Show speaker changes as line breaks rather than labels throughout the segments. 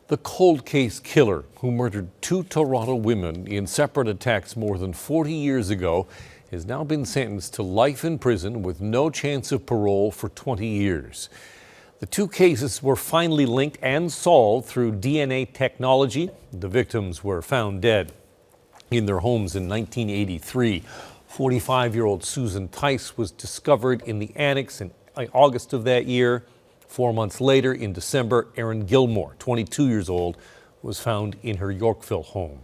The cold case killer who murdered two Toronto women in separate attacks more than 40 years ago has now been sentenced to life in prison with no chance of parole for 20 years. The two cases were finally linked and solved through DNA technology. The victims were found dead in their homes in 1983. 45-year-old Susan Tice was discovered in the annex in August of that year. 4 months later, in December, Erin Gilmore, 22 years old, was found in her Yorkville home.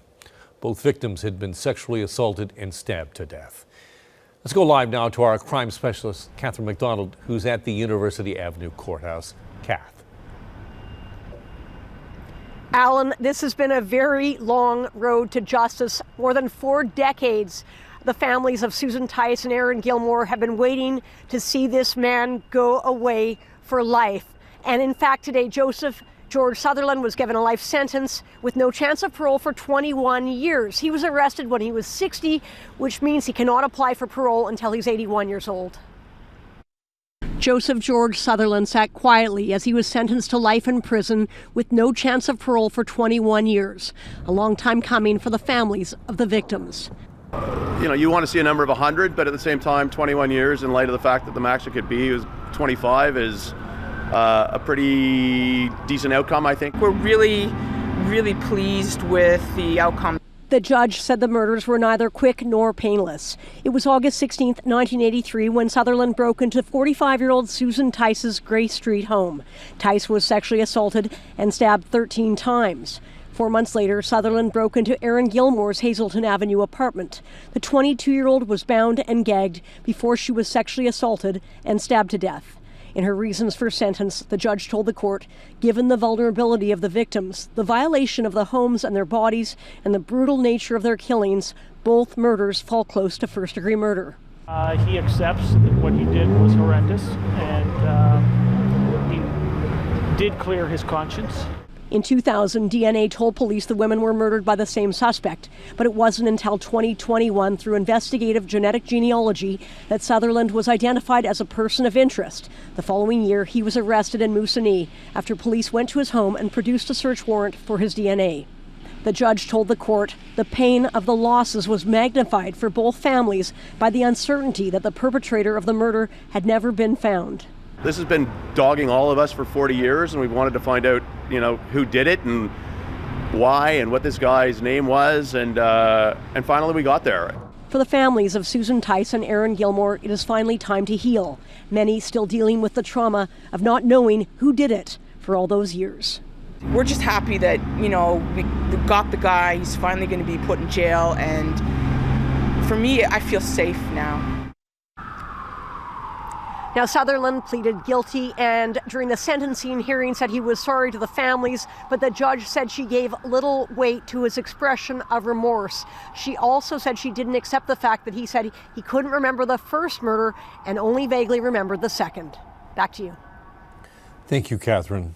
Both victims had been sexually assaulted and stabbed to death. Let's go live now to our crime specialist, Catherine McDonald, who's at the University Avenue Courthouse. Kath.
Alan, this has been a very long road to justice. More than 4 decades, the families of Susan Tice and Erin Gilmore have been waiting to see this man go away for life. And in fact, today, George Sutherland was given a life sentence with no chance of parole for 21 years. He was arrested when he was 60, which means he cannot apply for parole until he's 81 years old. George Sutherland sat quietly as he was sentenced to life in prison with no chance of parole for 21 years. A long time coming for the families of the victims.
You know, you want to see a number of 100, but at the same time, 21 years, in light of the fact that the max it could be was 25, is a pretty decent outcome, I think.
We're really pleased with the outcome.
The judge said the murders were neither quick nor painless. It was August 16, 1983, when Sutherland broke into 45-year-old Susan Tice's Gray Street home. Tice was sexually assaulted and stabbed 13 times. 4 months later, Sutherland broke into Erin Gilmore's Hazelton Avenue apartment. The 22-year-old was bound and gagged before she was sexually assaulted and stabbed to death. In her reasons for sentence, the judge told the court, given the vulnerability of the victims, the violation of the homes and their bodies, and the brutal nature of their killings, both murders fall close to first-degree murder.
He accepts that what he did was horrendous, and he did clear his conscience.
In 2000, DNA told police the women were murdered by the same suspect, but it wasn't until 2021, through investigative genetic genealogy, that Sutherland was identified as a person of interest. The following year, he was arrested in Moosonee after police went to his home and produced a search warrant for his DNA. The judge told the court the pain of the losses was magnified for both families by the uncertainty that the perpetrator of the murder had never been found.
This has been dogging all of us for 40 years, and we wanted to find out, you know, who did it and why and what this guy's name was, and finally we got there.
For the families of Susan Tice and Erin Gilmore, it is finally time to heal. Many still dealing with the trauma of not knowing who did it for all those years.
We're just happy that, you know, we got the guy. He's finally going to be put in jail, and for me, I feel safe now.
Now, Sutherland pleaded guilty, and during the sentencing hearing said he was sorry to the families, but the judge said she gave little weight to his expression of remorse. She also said she didn't accept the fact that he said he couldn't remember the first murder and only vaguely remembered the second. Back to you.
Thank you, Catherine.